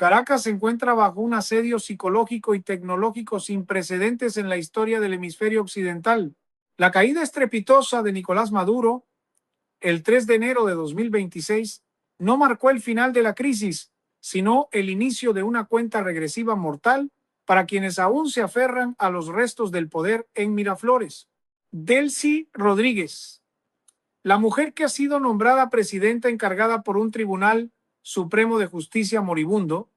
Caracas se encuentra bajo un asedio psicológico y tecnológico sin precedentes en la historia del hemisferio occidental. La caída estrepitosa de Nicolás Maduro, el 3 de enero de 2026, no marcó el final de la crisis, sino el inicio de una cuenta regresiva mortal para quienes aún se aferran a los restos del poder en Miraflores. Delcy Rodríguez, la mujer que ha sido nombrada presidenta encargada por un Tribunal Supremo de Justicia moribundo,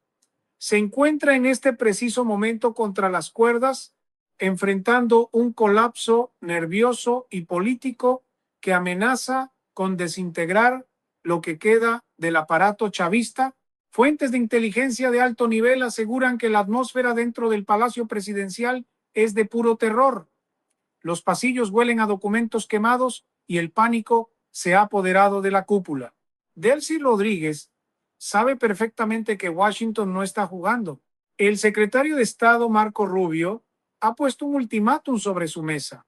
se encuentra en este preciso momento contra las cuerdas, enfrentando un colapso nervioso y político que amenaza con desintegrar lo que queda del aparato chavista. Fuentes de inteligencia de alto nivel aseguran que la atmósfera dentro del Palacio Presidencial es de puro terror. Los pasillos huelen a documentos quemados y el pánico se ha apoderado de la cúpula. Delcy Rodríguez sabe perfectamente que Washington no está jugando. El secretario de Estado, Marco Rubio, ha puesto un ultimátum sobre su mesa.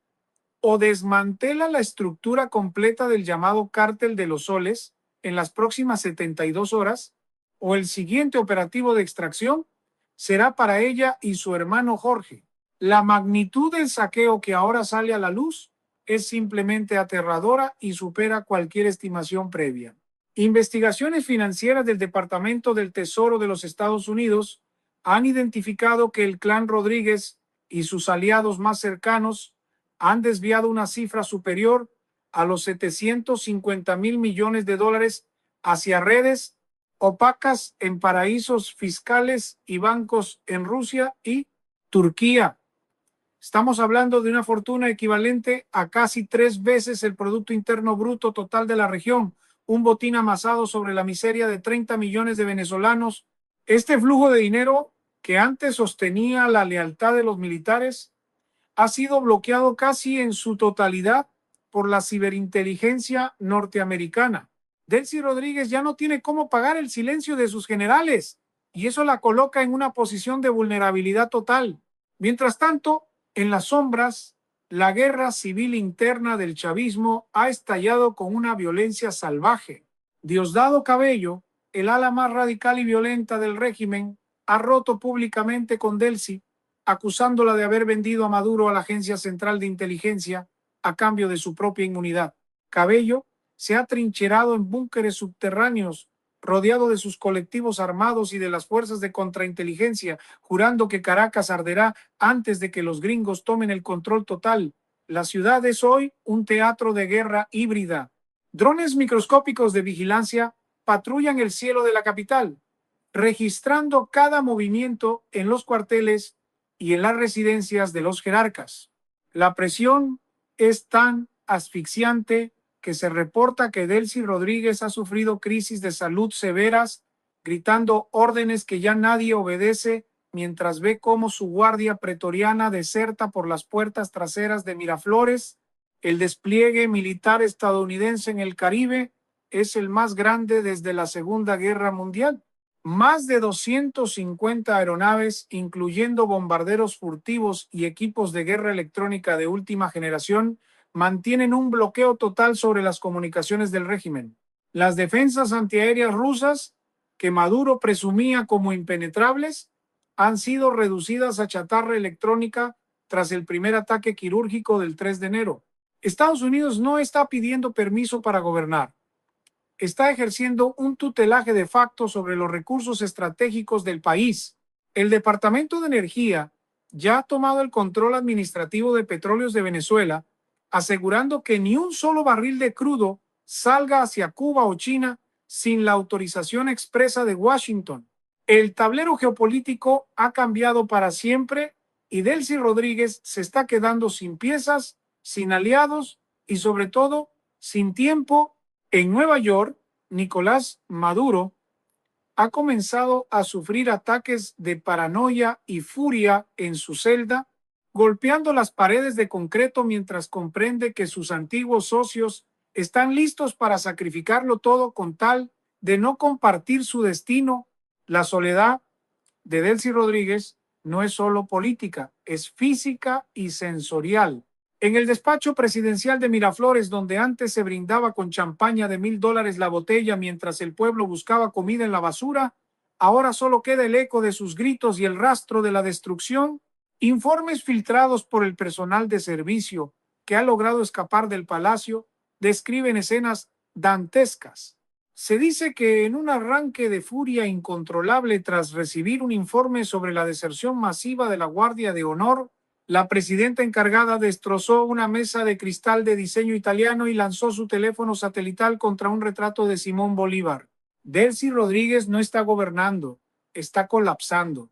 O desmantela la estructura completa del llamado Cártel de los Soles en las próximas 72 horas, o el siguiente operativo de extracción será para ella y su hermano Jorge. La magnitud del saqueo que ahora sale a la luz es simplemente aterradora y supera cualquier estimación previa. Investigaciones financieras del Departamento del Tesoro de los Estados Unidos han identificado que el clan Rodríguez y sus aliados más cercanos han desviado una cifra superior a los 750,000 millones de dólares hacia redes opacas en paraísos fiscales y bancos en Rusia y Turquía. Estamos hablando de una fortuna equivalente a casi 3 veces el Producto Interno Bruto total de la región, un botín amasado sobre la miseria de 30 millones de venezolanos. Este flujo de dinero, que antes sostenía la lealtad de los militares, ha sido bloqueado casi en su totalidad por la ciberinteligencia norteamericana. Delcy Rodríguez ya no tiene cómo pagar el silencio de sus generales y eso la coloca en una posición de vulnerabilidad total. Mientras tanto, en las sombras, la guerra civil interna del chavismo ha estallado con una violencia salvaje. Diosdado Cabello, el ala más radical y violenta del régimen, ha roto públicamente con Delcy, acusándola de haber vendido a Maduro a la Agencia Central de Inteligencia a cambio de su propia inmunidad. Cabello se ha trincherado en búnkeres subterráneos, rodeado de sus colectivos armados y de las fuerzas de contrainteligencia, jurando que Caracas arderá antes de que los gringos tomen el control total. La ciudad es hoy un teatro de guerra híbrida. Drones microscópicos de vigilancia patrullan el cielo de la capital, registrando cada movimiento en los cuarteles y en las residencias de los jerarcas. La presión es tan asfixiante que se reporta que Delcy Rodríguez ha sufrido crisis de salud severas, gritando órdenes que ya nadie obedece mientras ve cómo su guardia pretoriana deserta por las puertas traseras de Miraflores. El despliegue militar estadounidense en el Caribe es el más grande desde la Segunda Guerra Mundial. Más de 250 aeronaves, incluyendo bombarderos furtivos y equipos de guerra electrónica de última generación, mantienen un bloqueo total sobre las comunicaciones del régimen. Las defensas antiaéreas rusas, que Maduro presumía como impenetrables, han sido reducidas a chatarra electrónica tras el primer ataque quirúrgico del 3 de enero. Estados Unidos no está pidiendo permiso para gobernar. Está ejerciendo un tutelaje de facto sobre los recursos estratégicos del país. El Departamento de Energía ya ha tomado el control administrativo de Petróleos de Venezuela, asegurando que ni un solo barril de crudo salga hacia Cuba o China sin la autorización expresa de Washington. El tablero geopolítico ha cambiado para siempre y Delcy Rodríguez se está quedando sin piezas, sin aliados y sobre todo sin tiempo. En Nueva York, Nicolás Maduro ha comenzado a sufrir ataques de paranoia y furia en su celda, golpeando las paredes de concreto mientras comprende que sus antiguos socios están listos para sacrificarlo todo con tal de no compartir su destino. La soledad de Delcy Rodríguez no es solo política, es física y sensorial. En el despacho presidencial de Miraflores, donde antes se brindaba con champaña de $1,000 la botella mientras el pueblo buscaba comida en la basura, Ahora solo queda el eco de sus gritos y el rastro de la destrucción. Informes filtrados por el personal de servicio que ha logrado escapar del palacio describen escenas dantescas. Se dice que en un arranque de furia incontrolable tras recibir un informe sobre la deserción masiva de la Guardia de Honor, la presidenta encargada destrozó una mesa de cristal de diseño italiano y lanzó su teléfono satelital contra un retrato de Simón Bolívar. Delcy Rodríguez no está gobernando, está colapsando.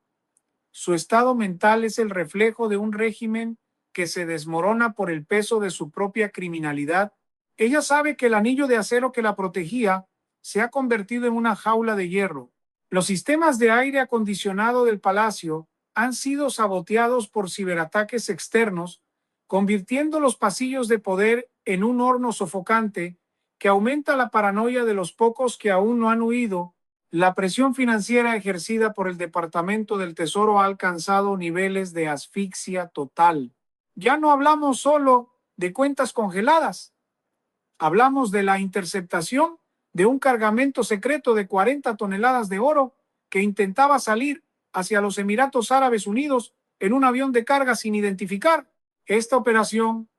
Su estado mental es el reflejo de un régimen que se desmorona por el peso de su propia criminalidad. Ella sabe que el anillo de acero que la protegía se ha convertido en una jaula de hierro. Los sistemas de aire acondicionado del palacio han sido saboteados por ciberataques externos, convirtiendo los pasillos de poder en un horno sofocante que aumenta la paranoia de los pocos que aún no han huido. La presión financiera ejercida por el Departamento del Tesoro ha alcanzado niveles de asfixia total. Ya no hablamos solo de cuentas congeladas, hablamos de la interceptación de un cargamento secreto de 40 toneladas de oro que intentaba salir hacia los Emiratos Árabes Unidos en un avión de carga sin identificar. Esta operación,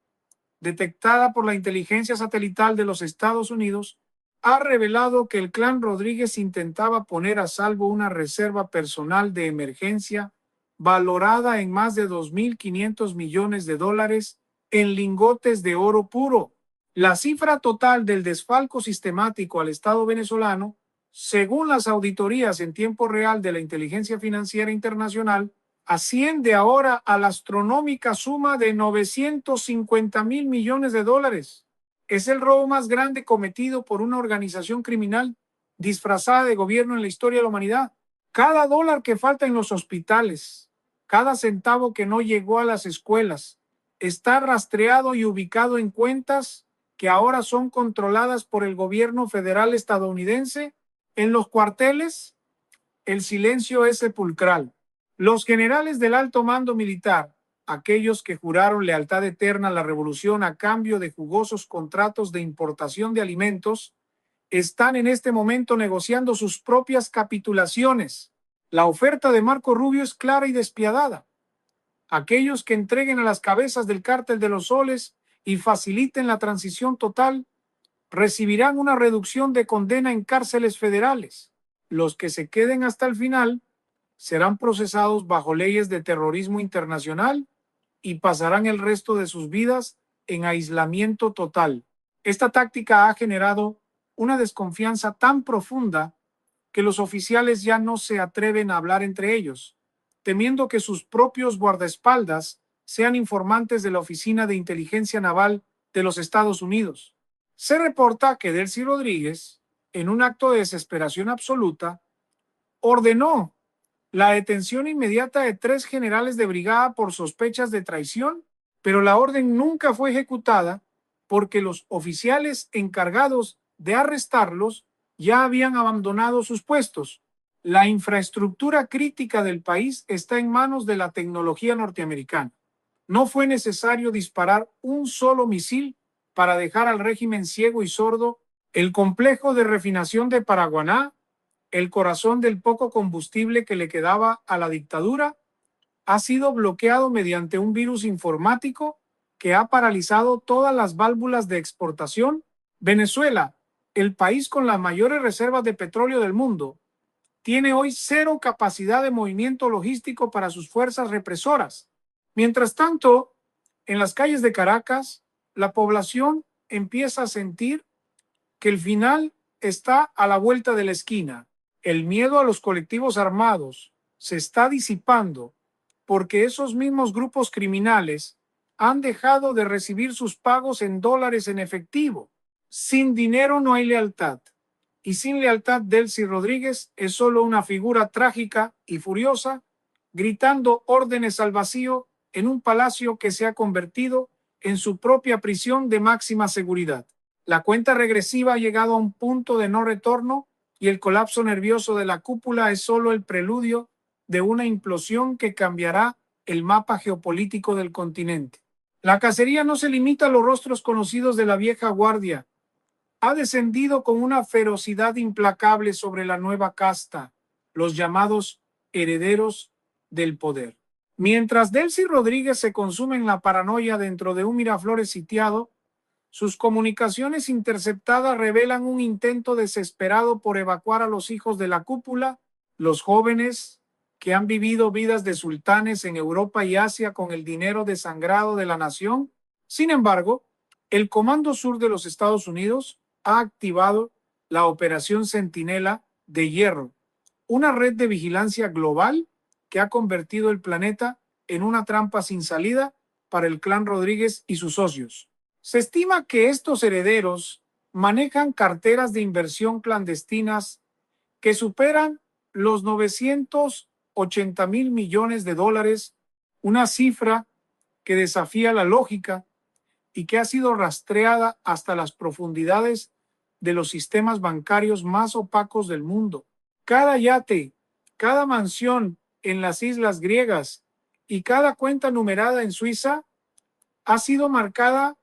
detectada por la inteligencia satelital de los Estados Unidos, ha revelado que el clan Rodríguez intentaba poner a salvo una reserva personal de emergencia valorada en más de 2.500 millones de dólares en lingotes de oro puro. La cifra total del desfalco sistemático al Estado venezolano, según las auditorías en tiempo real de la Inteligencia Financiera Internacional, asciende ahora a la astronómica suma de 950.000 millones de dólares. Es el robo más grande cometido por una organización criminal disfrazada de gobierno en la historia de la humanidad. Cada dólar que falta en los hospitales, cada centavo que no llegó a las escuelas, está rastreado y ubicado en cuentas que ahora son controladas por el gobierno federal estadounidense. En los cuarteles, el silencio es sepulcral. Los generales del alto mando militar, aquellos que juraron lealtad eterna a la revolución a cambio de jugosos contratos de importación de alimentos, están en este momento negociando sus propias capitulaciones. La oferta de Marco Rubio es clara y despiadada. Aquellos que entreguen a las cabezas del cártel de los soles y faciliten la transición total recibirán una reducción de condena en cárceles federales. Los que se queden hasta el final serán procesados bajo leyes de terrorismo internacional y pasarán el resto de sus vidas en aislamiento total. Esta táctica ha generado una desconfianza tan profunda que los oficiales ya no se atreven a hablar entre ellos, temiendo que sus propios guardaespaldas sean informantes de la Oficina de Inteligencia Naval de los Estados Unidos. Se reporta que Delcy Rodríguez, en un acto de desesperación absoluta, ordenó la detención inmediata de 3 generales de brigada por sospechas de traición, pero la orden nunca fue ejecutada porque los oficiales encargados de arrestarlos ya habían abandonado sus puestos. La infraestructura crítica del país está en manos de la tecnología norteamericana. No fue necesario disparar un solo misil para dejar al régimen ciego y sordo. El complejo de refinación de Paraguaná, el corazón del poco combustible que le quedaba a la dictadura, ha sido bloqueado mediante un virus informático que ha paralizado todas las válvulas de exportación. Venezuela, el país con las mayores reservas de petróleo del mundo, tiene hoy cero capacidad de movimiento logístico para sus fuerzas represoras. Mientras tanto, en las calles de Caracas, la población empieza a sentir que el final está a la vuelta de la esquina. El miedo a los colectivos armados se está disipando porque esos mismos grupos criminales han dejado de recibir sus pagos en dólares en efectivo. Sin dinero no hay lealtad. Y sin lealtad, Delcy Rodríguez es solo una figura trágica y furiosa, gritando órdenes al vacío en un palacio que se ha convertido en su propia prisión de máxima seguridad. La cuenta regresiva ha llegado a un punto de no retorno y el colapso nervioso de la cúpula es solo el preludio de una implosión que cambiará el mapa geopolítico del continente. La cacería no se limita a los rostros conocidos de la vieja guardia. Ha descendido con una ferocidad implacable sobre la nueva casta, los llamados herederos del poder. Mientras Delcy Rodríguez se consume en la paranoia dentro de un Miraflores sitiado, sus comunicaciones interceptadas revelan un intento desesperado por evacuar a los hijos de la cúpula, los jóvenes que han vivido vidas de sultanes en Europa y Asia con el dinero desangrado de la nación. Sin embargo, el Comando Sur de los Estados Unidos ha activado la Operación Centinela de Hierro, una red de vigilancia global que ha convertido el planeta en una trampa sin salida para el clan Rodríguez y sus socios. Se estima que estos herederos manejan carteras de inversión clandestinas que superan los 980,000 millones de dólares, una cifra que desafía la lógica y que ha sido rastreada hasta las profundidades de los sistemas bancarios más opacos del mundo. Cada yate, cada mansión en las islas griegas y cada cuenta numerada en Suiza ha sido marcada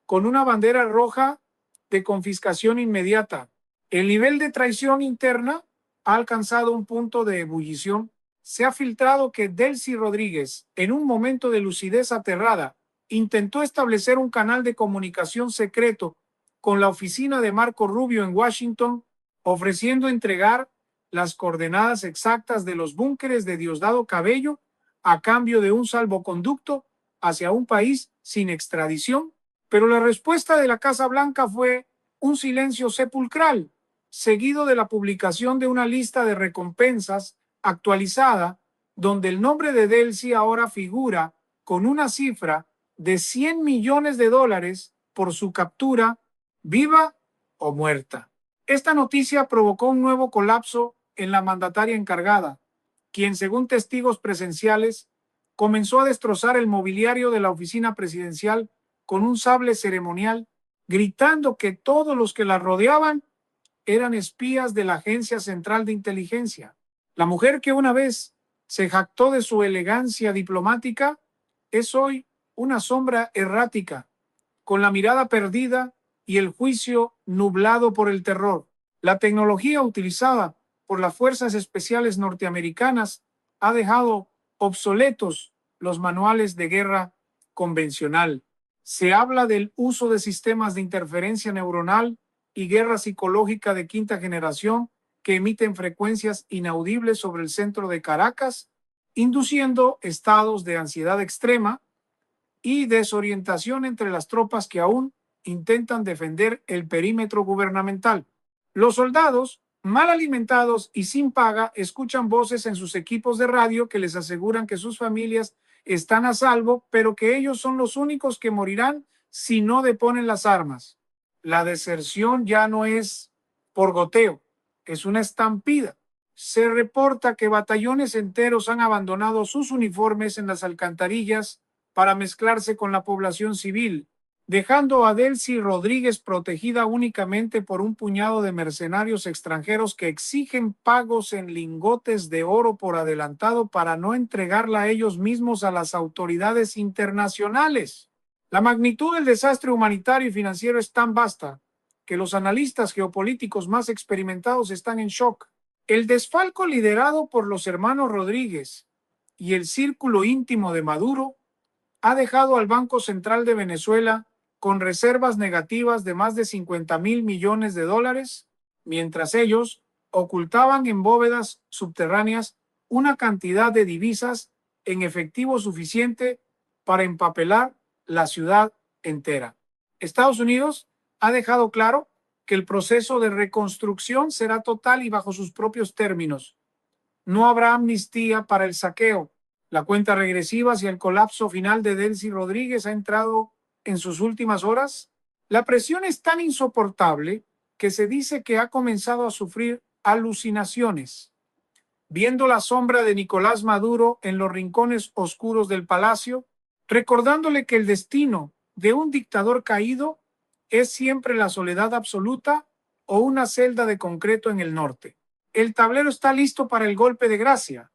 con una bandera roja de confiscación inmediata. El nivel de traición interna ha alcanzado un punto de ebullición. Se ha filtrado que Delcy Rodríguez, en un momento de lucidez aterrada, intentó establecer un canal de comunicación secreto con la oficina de Marco Rubio en Washington, ofreciendo entregar las coordenadas exactas de los búnkeres de Diosdado Cabello a cambio de un salvoconducto hacia un país sin extradición. Pero la respuesta de la Casa Blanca fue un silencio sepulcral, seguido de la publicación de una lista de recompensas actualizada, donde el nombre de Delcy ahora figura con una cifra de 100 millones de dólares por su captura, viva o muerta. Esta noticia provocó un nuevo colapso en la mandataria encargada, quien, según testigos presenciales, comenzó a destrozar el mobiliario de la oficina presidencial con un sable ceremonial, gritando que todos los que la rodeaban eran espías de la Agencia Central de Inteligencia. La mujer que una vez se jactó de su elegancia diplomática es hoy una sombra errática, con la mirada perdida y el juicio nublado por el terror. La tecnología utilizada por las fuerzas especiales norteamericanas ha dejado obsoletos los manuales de guerra convencional. Se habla del uso de sistemas de interferencia neuronal y guerra psicológica de quinta generación que emiten frecuencias inaudibles sobre el centro de Caracas, induciendo estados de ansiedad extrema y desorientación entre las tropas que aún intentan defender el perímetro gubernamental. Los soldados, mal alimentados y sin paga, escuchan voces en sus equipos de radio que les aseguran que sus familias están a salvo, pero que ellos son los únicos que morirán si no deponen las armas. La deserción ya no es por goteo, es una estampida. Se reporta que batallones enteros han abandonado sus uniformes en las alcantarillas para mezclarse con la población civil, dejando a Delcy Rodríguez protegida únicamente por un puñado de mercenarios extranjeros que exigen pagos en lingotes de oro por adelantado para no entregarla a ellos mismos a las autoridades internacionales. La magnitud del desastre humanitario y financiero es tan vasta que los analistas geopolíticos más experimentados están en shock. El desfalco liderado por los hermanos Rodríguez y el círculo íntimo de Maduro ha dejado al Banco Central de Venezuela con reservas negativas de más de 50,000 millones de dólares, mientras ellos ocultaban en bóvedas subterráneas una cantidad de divisas en efectivo suficiente para empapelar la ciudad entera. Estados Unidos ha dejado claro que el proceso de reconstrucción será total y bajo sus propios términos. No habrá amnistía para el saqueo. La cuenta regresiva hacia el colapso final de Delcy Rodríguez ha entrado en sus últimas horas. La presión es tan insoportable que se dice que ha comenzado a sufrir alucinaciones, viendo la sombra de Nicolás Maduro en los rincones oscuros del palacio, recordándole que el destino de un dictador caído es siempre la soledad absoluta o una celda de concreto en el norte. El tablero está listo para el golpe de gracia,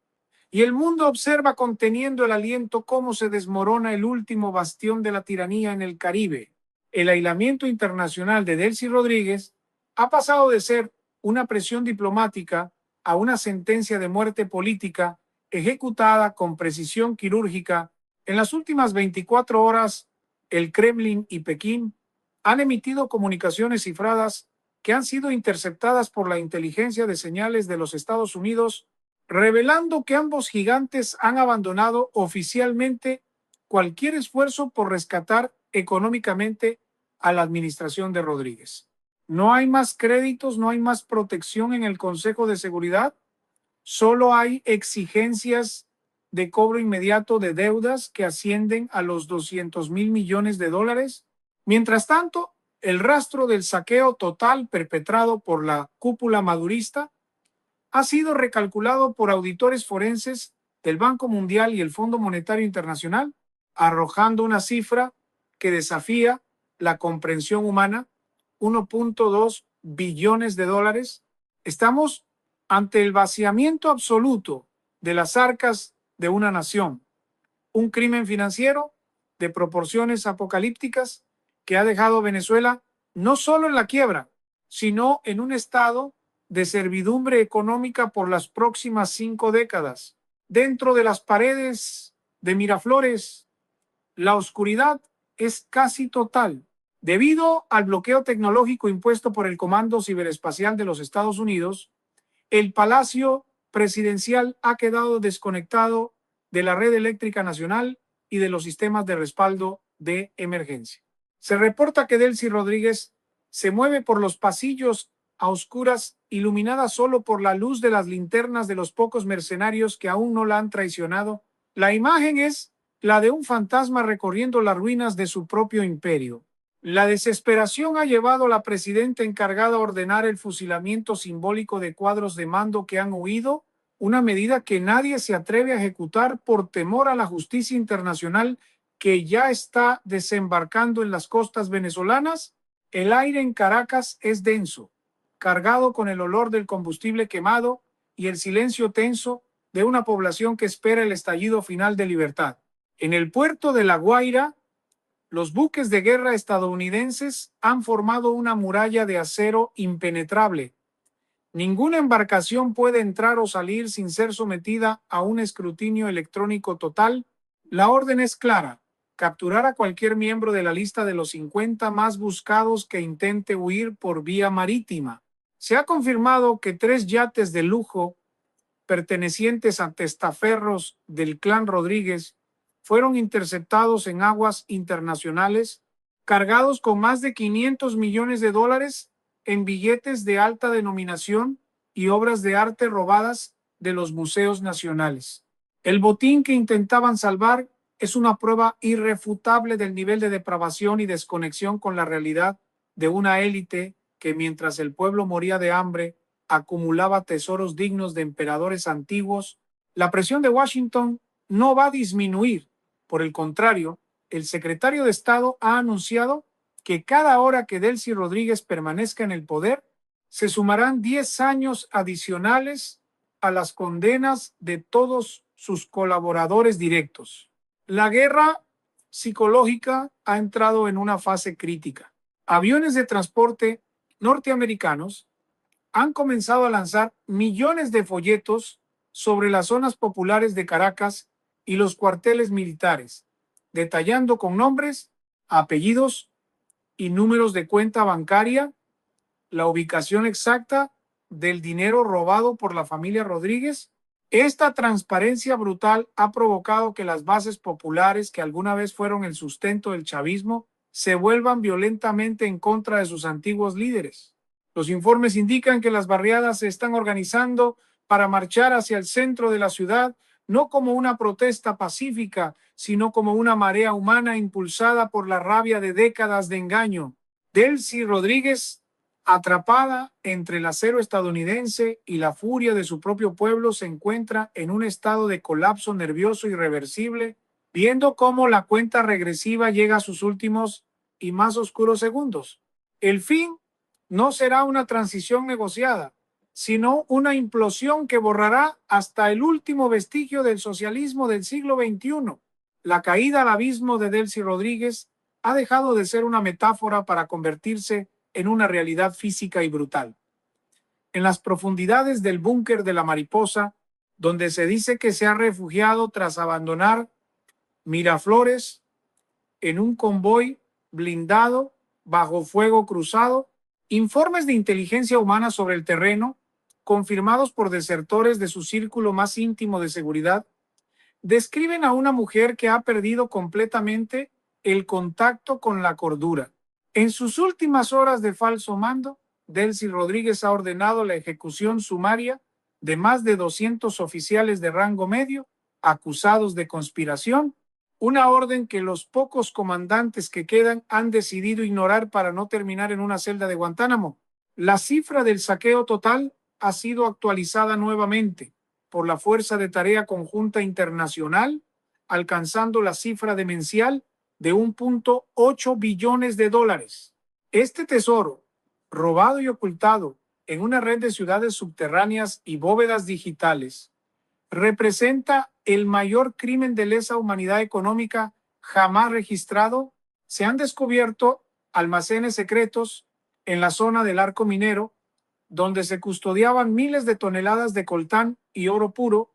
y el mundo observa conteniendo el aliento cómo se desmorona el último bastión de la tiranía en el Caribe. El aislamiento internacional de Delcy Rodríguez ha pasado de ser una presión diplomática a una sentencia de muerte política ejecutada con precisión quirúrgica, en las últimas 24 horas, el Kremlin y Pekín han emitido comunicaciones cifradas que han sido interceptadas por la inteligencia de señales de los Estados Unidos, revelando que ambos gigantes han abandonado oficialmente cualquier esfuerzo por rescatar económicamente a la administración de Rodríguez. No hay más créditos, no hay más protección en el Consejo de Seguridad, solo hay exigencias de cobro inmediato de deudas que ascienden a los 200,000 millones de dólares. Mientras tanto, el rastro del saqueo total perpetrado por la cúpula madurista ha sido recalculado por auditores forenses del Banco Mundial y el Fondo Monetario Internacional, arrojando una cifra que desafía la comprensión humana: 1.2 billones de dólares. Estamos ante el vaciamiento absoluto de las arcas de una nación, un crimen financiero de proporciones apocalípticas que ha dejado a Venezuela no solo en la quiebra, sino en un estado de servidumbre económica por las próximas 5 décadas. Dentro de las paredes de Miraflores, la oscuridad es casi total. Debido al bloqueo tecnológico impuesto por el Comando Ciberespacial de los Estados Unidos, el Palacio Presidencial ha quedado desconectado de la red eléctrica nacional y de los sistemas de respaldo de emergencia. Se reporta que Delcy Rodríguez se mueve por los pasillos a oscuras, iluminada solo por la luz de las linternas de los pocos mercenarios que aún no la han traicionado. La imagen es la de un fantasma recorriendo las ruinas de su propio imperio. La desesperación ha llevado a la presidenta encargada a ordenar el fusilamiento simbólico de cuadros de mando que han huido, una medida que nadie se atreve a ejecutar por temor a la justicia internacional que ya está desembarcando en las costas venezolanas. El aire en Caracas es denso, cargado con el olor del combustible quemado y el silencio tenso de una población que espera el estallido final de libertad. En el puerto de La Guaira, los buques de guerra estadounidenses han formado una muralla de acero impenetrable. Ninguna embarcación puede entrar o salir sin ser sometida a un escrutinio electrónico total. La orden es clara: capturar a cualquier miembro de la lista de los 50 más buscados que intente huir por vía marítima. Se ha confirmado que 3 yates de lujo pertenecientes a testaferros del clan Rodríguez fueron interceptados en aguas internacionales, cargados con más de 500 millones de dólares en billetes de alta denominación y obras de arte robadas de los museos nacionales. El botín que intentaban salvar es una prueba irrefutable del nivel de depravación y desconexión con la realidad de una élite que, mientras el pueblo moría de hambre, acumulaba tesoros dignos de emperadores antiguos. La presión de Washington no va a disminuir. Por el contrario, el secretario de Estado ha anunciado que cada hora que Delcy Rodríguez permanezca en el poder, se sumarán 10 años adicionales a las condenas de todos sus colaboradores directos. La guerra psicológica ha entrado en una fase crítica. Aviones de transporte norteamericanos han comenzado a lanzar millones de folletos sobre las zonas populares de Caracas y los cuarteles militares, detallando con nombres, apellidos y números de cuenta bancaria la ubicación exacta del dinero robado por la familia Rodríguez. Esta transparencia brutal ha provocado que las bases populares, que alguna vez fueron el sustento del chavismo, se vuelvan violentamente en contra de sus antiguos líderes. Los informes indican que las barriadas se están organizando para marchar hacia el centro de la ciudad, no como una protesta pacífica, sino como una marea humana impulsada por la rabia de décadas de engaño. Delcy Rodríguez, atrapada entre el acero estadounidense y la furia de su propio pueblo, se encuentra en un estado de colapso nervioso irreversible, viendo cómo la cuenta regresiva llega a sus últimos y más oscuros segundos. El fin no será una transición negociada, sino una implosión que borrará hasta el último vestigio del socialismo del siglo XXI. La caída al abismo de Delcy Rodríguez ha dejado de ser una metáfora para convertirse en una realidad física y brutal. en las profundidades del búnker de la Mariposa, donde se dice que se ha refugiado tras abandonar Miraflores en un convoy blindado bajo fuego cruzado. Informes de inteligencia humana sobre el terreno, confirmados por desertores de su círculo más íntimo de seguridad, describen a una mujer que ha perdido completamente el contacto con la cordura. En sus últimas horas de falso mando, Delcy Rodríguez ha ordenado la ejecución sumaria de más de 200 oficiales de rango medio acusados de conspiración, una orden que los pocos comandantes que quedan han decidido ignorar para no terminar en una celda de Guantánamo. La cifra del saqueo total ha sido actualizada nuevamente por la Fuerza de Tarea Conjunta Internacional, alcanzando la cifra demencial de 1.8 billones de dólares. Este tesoro, robado y ocultado en una red de ciudades subterráneas y bóvedas digitales, representa el mayor crimen de lesa humanidad económica jamás registrado. Se han descubierto almacenes secretos en la zona del Arco Minero, donde se custodiaban miles de toneladas de coltán y oro puro,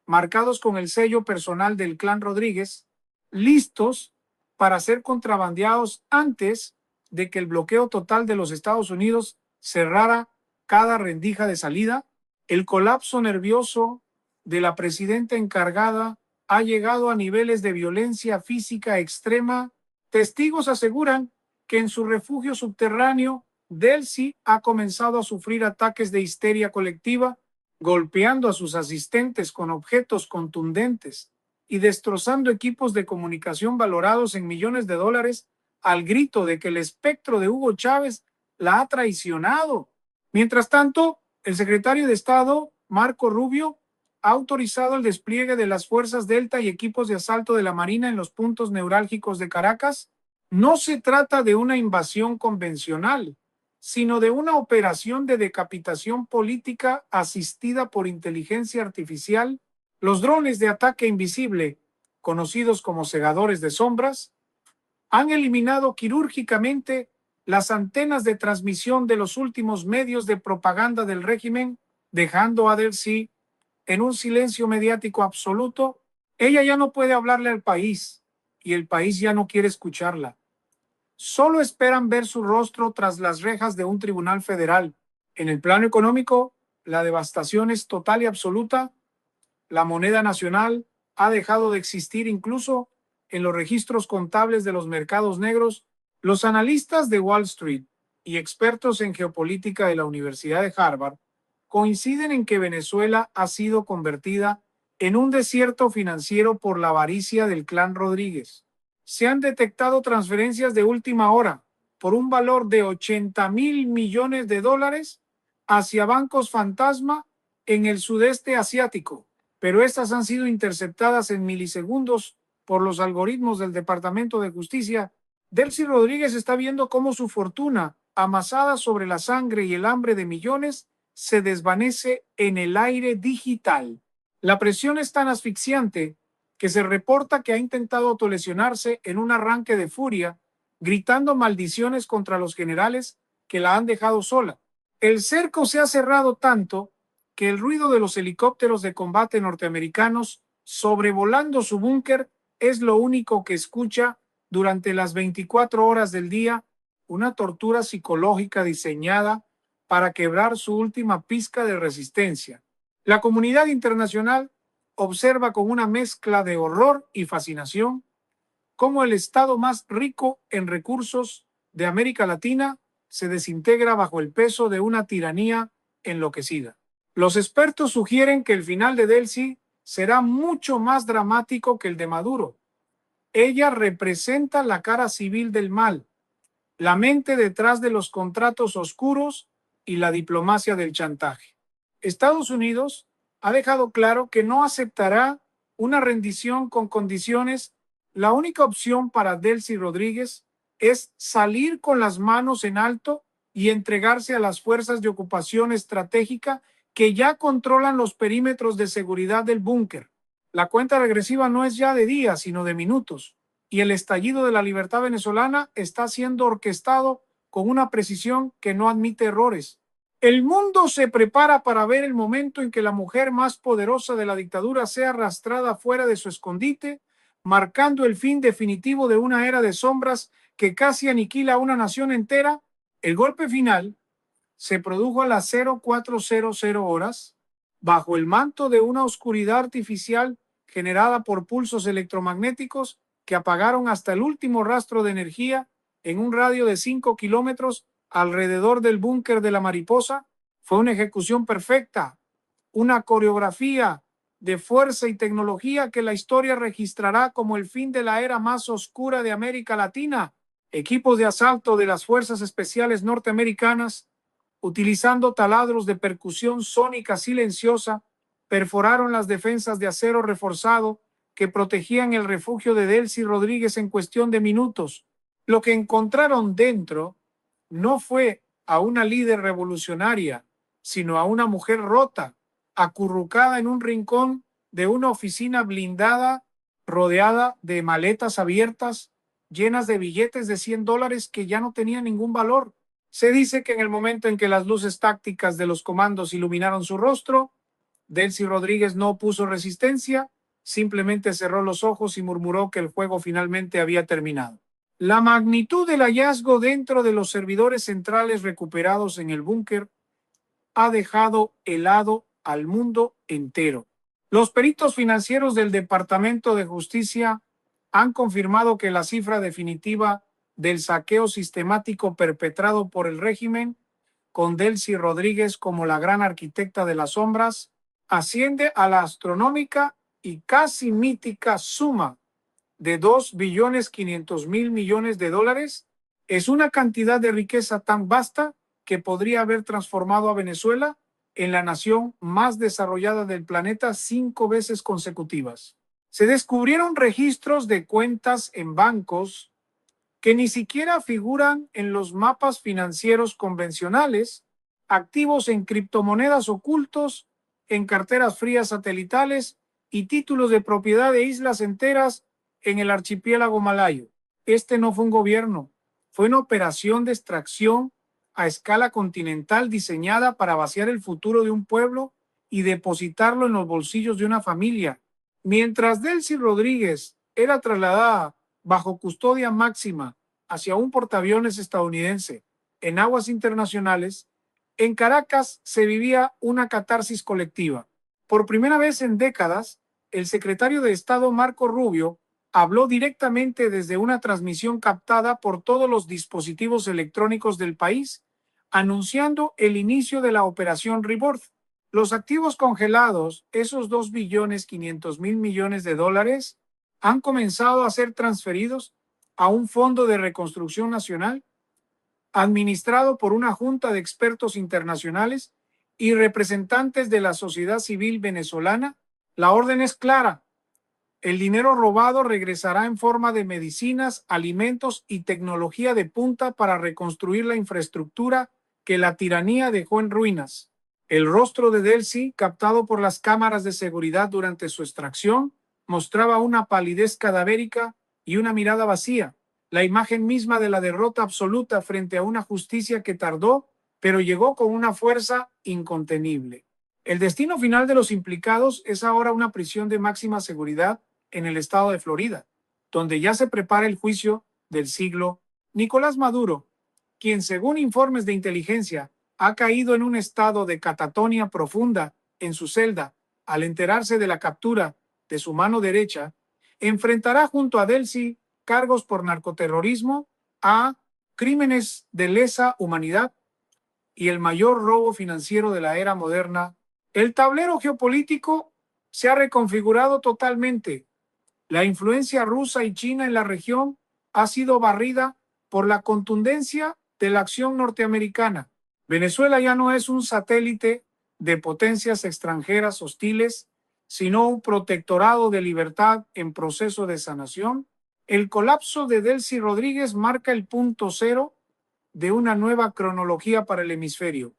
marcados con el sello personal del clan Rodríguez, listos para ser contrabandeados antes de que el bloqueo total de los Estados Unidos cerrara cada rendija de salida. El colapso nervioso de la presidenta encargada ha llegado a niveles de violencia física extrema. Testigos aseguran que en su refugio subterráneo, Delcy ha comenzado a sufrir ataques de histeria colectiva, golpeando a sus asistentes con objetos contundentes y destrozando equipos de comunicación valorados en millones de dólares al grito de que el espectro de Hugo Chávez la ha traicionado. Mientras tanto, el secretario de Estado, Marco Rubio, ha autorizado el despliegue de las fuerzas Delta y equipos de asalto de la Marina en los puntos neurálgicos de Caracas. No se trata de una invasión convencional, sino de una operación de decapitación política asistida por inteligencia artificial. Los drones de ataque invisible, conocidos como segadores de sombras, han eliminado quirúrgicamente las antenas de transmisión de los últimos medios de propaganda del régimen, dejando a Delcy en un silencio mediático absoluto. Ella ya no puede hablarle al país y el país ya no quiere escucharla. Solo esperan ver su rostro tras las rejas de un tribunal federal. En el plano económico, la devastación es total y absoluta. La moneda nacional ha dejado de existir incluso en los registros contables de los mercados negros. Los analistas de Wall Street y expertos en geopolítica de la Universidad de Harvard coinciden en que Venezuela ha sido convertida en un desierto financiero por la avaricia del clan Rodríguez. Se han detectado transferencias de última hora por un valor de 80.000 millones de dólares hacia bancos fantasma en el sudeste asiático, pero estas han sido interceptadas en milisegundos por los algoritmos del Departamento de Justicia. Delcy Rodríguez está viendo cómo su fortuna, amasada sobre la sangre y el hambre de millones, se desvanece en el aire digital. La presión es tan asfixiante que se reporta que ha intentado autolesionarse en un arranque de furia, gritando maldiciones contra los generales que la han dejado sola. El cerco se ha cerrado tanto que el ruido de los helicópteros de combate norteamericanos sobrevolando su búnker es lo único que escucha durante las 24 horas del día, una tortura psicológica diseñada para quebrar su última pizca de resistencia. La comunidad internacional observa con una mezcla de horror y fascinación cómo el estado más rico en recursos de América Latina se desintegra bajo el peso de una tiranía enloquecida. Los expertos sugieren que el final de Delcy será mucho más dramático que el de Maduro. Ella representa la cara civil del mal, la mente detrás de los contratos oscuros y la diplomacia del chantaje. Estados Unidos ha dejado claro que no aceptará una rendición con condiciones. La única opción para Delcy Rodríguez es salir con las manos en alto y entregarse a las fuerzas de ocupación estratégica que ya controlan los perímetros de seguridad del búnker. La cuenta regresiva no es ya de días, sino de minutos, y el estallido de la libertad venezolana está siendo orquestado con una precisión que no admite errores. El mundo se prepara para ver el momento en que la mujer más poderosa de la dictadura sea arrastrada fuera de su escondite, marcando el fin definitivo de una era de sombras que casi aniquila a una nación entera. El golpe final se produjo a las 0400 horas, bajo el manto de una oscuridad artificial generada por pulsos electromagnéticos que apagaron hasta el último rastro de energía en un radio de 5 kilómetros alrededor del búnker de la Mariposa. Fue una ejecución perfecta, una coreografía de fuerza y tecnología que la historia registrará como el fin de la era más oscura de América Latina. Equipos de asalto de las Fuerzas Especiales norteamericanas, utilizando taladros de percusión sónica silenciosa, perforaron las defensas de acero reforzado que protegían el refugio de Delcy Rodríguez en cuestión de minutos. Lo que encontraron dentro no fue a una líder revolucionaria, sino a una mujer rota, acurrucada en un rincón de una oficina blindada, rodeada de maletas abiertas, llenas de billetes de $100 que ya no tenían ningún valor. Se dice que en el momento en que las luces tácticas de los comandos iluminaron su rostro, Delcy Rodríguez no puso resistencia, simplemente cerró los ojos y murmuró que el juego finalmente había terminado. La magnitud del hallazgo dentro de los servidores centrales recuperados en el búnker ha dejado helado al mundo entero. Los peritos financieros del Departamento de Justicia han confirmado que la cifra definitiva del saqueo sistemático perpetrado por el régimen, con Delcy Rodríguez como la gran arquitecta de las sombras, asciende a la astronómica y casi mítica suma de $2.500.000.000. Es una cantidad de riqueza tan vasta que podría haber transformado a Venezuela en la nación más desarrollada del planeta 5 veces consecutivas. Se descubrieron registros de cuentas en bancos que ni siquiera figuran en los mapas financieros convencionales, activos en criptomonedas ocultos, en carteras frías satelitales y títulos de propiedad de islas enteras en el archipiélago malayo. Este no fue un gobierno, fue una operación de extracción a escala continental diseñada para vaciar el futuro de un pueblo y depositarlo en los bolsillos de una familia. Mientras Delcy Rodríguez era trasladada bajo custodia máxima hacia un portaaviones estadounidense en aguas internacionales, en Caracas se vivía una catarsis colectiva. Por primera vez en décadas, el secretario de Estado Marco Rubio habló directamente desde una transmisión captada por todos los dispositivos electrónicos del país, anunciando el inicio de la operación Rebirth. Los activos congelados, esos $2.500.000.000.000, han comenzado a ser transferidos a un fondo de reconstrucción nacional administrado por una junta de expertos internacionales y representantes de la sociedad civil venezolana. La orden es clara: el dinero robado regresará en forma de medicinas, alimentos y tecnología de punta para reconstruir la infraestructura que la tiranía dejó en ruinas. El rostro de Delcy, captado por las cámaras de seguridad durante su extracción, mostraba una palidez cadavérica y una mirada vacía, la imagen misma de la derrota absoluta frente a una justicia que tardó, pero llegó con una fuerza incontenible. El destino final de los implicados es ahora una prisión de máxima seguridad en el estado de Florida, donde ya se prepara el juicio del siglo. Nicolás Maduro, quien según informes de inteligencia ha caído en un estado de catatonia profunda en su celda al enterarse de la captura de su mano derecha, enfrentará junto a Delcy cargos por narcoterrorismo, a crímenes de lesa humanidad y el mayor robo financiero de la era moderna. El tablero geopolítico se ha reconfigurado totalmente. La influencia rusa y china en la región ha sido barrida por la contundencia de la acción norteamericana. Venezuela ya no es un satélite de potencias extranjeras hostiles, sino un protectorado de libertad en proceso de sanación. El colapso de Delcy Rodríguez marca el punto cero de una nueva cronología para el hemisferio,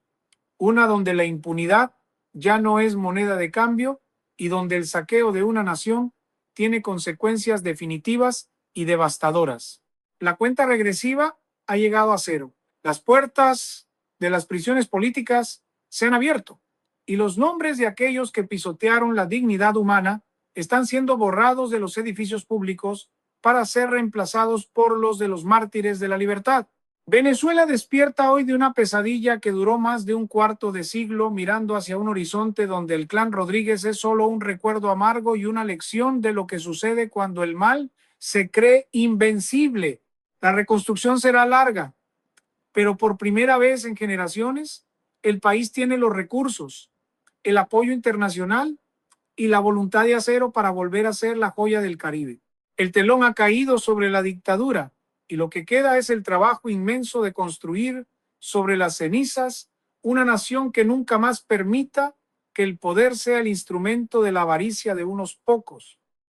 una donde la impunidad ya no es moneda de cambio y donde el saqueo de una nación tiene consecuencias definitivas y devastadoras. La cuenta regresiva ha llegado a cero. Las puertas de las prisiones políticas se han abierto y los nombres de aquellos que pisotearon la dignidad humana están siendo borrados de los edificios públicos para ser reemplazados por los de los mártires de la libertad. Venezuela despierta hoy de una pesadilla que duró más de un cuarto de siglo, mirando hacia un horizonte donde el clan Rodríguez es solo un recuerdo amargo y una lección de lo que sucede cuando el mal se cree invencible. La reconstrucción será larga, pero por primera vez en generaciones, el país tiene los recursos, el apoyo internacional y la voluntad de acero para volver a ser la joya del Caribe. El telón ha caído sobre la dictadura y lo que queda es el trabajo inmenso de construir sobre las cenizas una nación que nunca más permita que el poder sea el instrumento de la avaricia de unos pocos.